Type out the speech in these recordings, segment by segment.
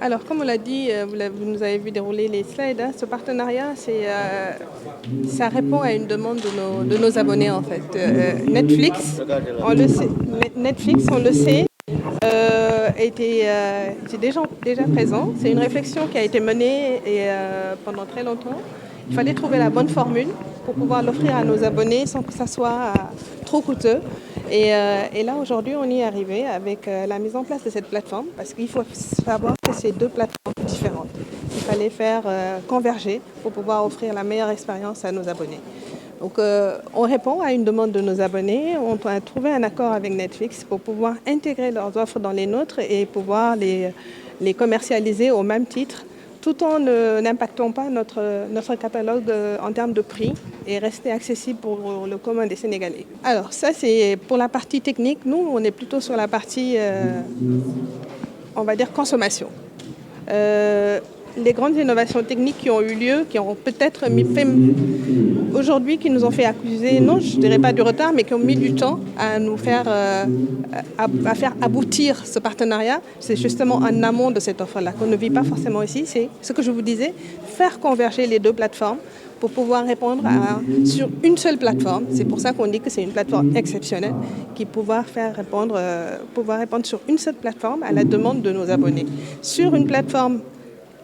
Alors, comme on l'a dit, vous nous avez vu dérouler les slides, hein, ce partenariat, ça répond à une demande de nos abonnés, en fait. Netflix, on le sait, était déjà présent. C'est une réflexion qui a été menée pendant très longtemps. Il fallait trouver la bonne formule pour pouvoir l'offrir à nos abonnés sans que ça soit trop coûteux. Et là, aujourd'hui, on y est arrivé avec la mise en place de cette plateforme, parce qu'il faut savoir que c'est deux plateformes différentes. Il fallait faire converger pour pouvoir offrir la meilleure expérience à nos abonnés. Donc, on répond à une demande de nos abonnés. On a trouvé un accord avec Netflix pour pouvoir intégrer leurs offres dans les nôtres et pouvoir les commercialiser au même titre, tout en n'impactant pas notre catalogue en termes de prix et rester accessible pour le commun des Sénégalais. Alors ça, c'est pour la partie technique. Nous, on est plutôt sur la partie, on va dire, consommation. Les grandes innovations techniques qui ont eu lieu, qui ont peut-être fait aujourd'hui, qui nous ont fait accuser, non, je ne dirais pas du retard, mais qui ont mis du temps à nous faire, à faire aboutir ce partenariat. C'est justement en amont de cette offre-là qu'on ne vit pas forcément ici. C'est ce que je vous disais, faire converger les deux plateformes pour pouvoir répondre sur une seule plateforme. C'est pour ça qu'on dit que c'est une plateforme exceptionnelle qui pouvoir répondre sur une seule plateforme à la demande de nos abonnés. Sur une plateforme,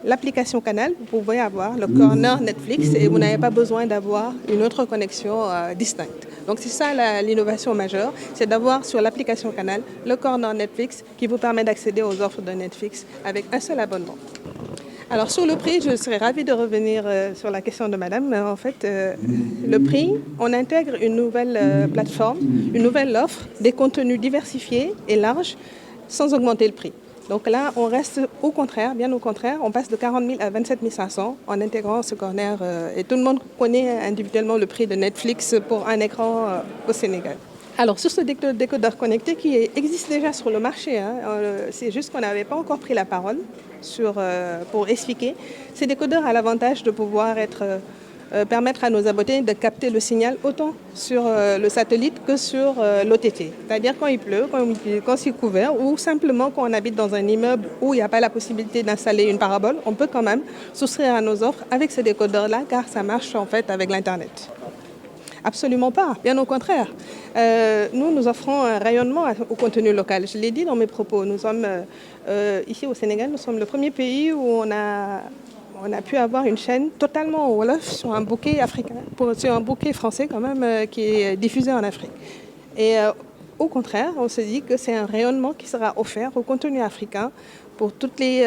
l'application Canal, vous pouvez avoir le corner Netflix et vous n'avez pas besoin d'avoir une autre connexion distincte. Donc c'est ça l'innovation majeure, c'est d'avoir sur l'application Canal le corner Netflix qui vous permet d'accéder aux offres de Netflix avec un seul abonnement. Alors sur le prix, je serais ravie de revenir sur la question de madame. En fait, le prix, on intègre une nouvelle plateforme, une nouvelle offre, des contenus diversifiés et larges sans augmenter le prix. Donc là, on reste au contraire, bien au contraire, on passe de 40 000 à 27 500 en intégrant ce corner. Et tout le monde connaît individuellement le prix de Netflix pour un écran au Sénégal. Alors sur ce décodeur connecté qui existe déjà sur le marché, hein, c'est juste qu'on n'avait pas encore pris la parole pour expliquer. Ces décodeurs a l'avantage de pouvoir permettre à nos abonnés de capter le signal autant sur le satellite que sur l'OTT. C'est-à-dire quand il pleut, quand c'est couvert ou simplement quand on habite dans un immeuble où il n'y a pas la possibilité d'installer une parabole, on peut quand même souscrire à nos offres avec ce décodeur-là car ça marche en fait avec l'Internet. Absolument pas, bien au contraire. Nous offrons un rayonnement au contenu local. Je l'ai dit dans mes propos, nous sommes ici au Sénégal, nous sommes le premier pays où on a pu avoir une chaîne totalement au Wolof sur un bouquet africain, sur un bouquet français quand même, qui est diffusé en Afrique. Et au contraire, on se dit que c'est un rayonnement qui sera offert au contenu africain pour tous les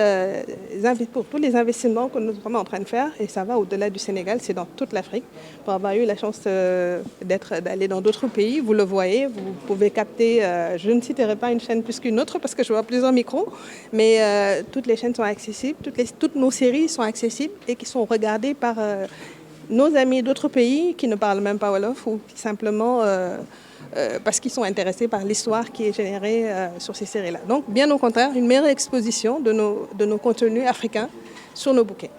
investissements que nous sommes en train de faire. Et ça va au-delà du Sénégal, c'est dans toute l'Afrique. Pour avoir eu la chance d'aller dans d'autres pays, vous le voyez, vous pouvez capter, je ne citerai pas une chaîne plus qu'une autre parce que je vois plusieurs micros, mais toutes les chaînes sont accessibles, toutes nos séries sont accessibles et qui sont regardées par nos amis d'autres pays qui ne parlent même pas Wolof ou qui simplement... parce qu'ils sont intéressés par l'histoire qui est générée sur ces séries-là. Donc, bien au contraire, une meilleure exposition de nos contenus africains sur nos bouquets.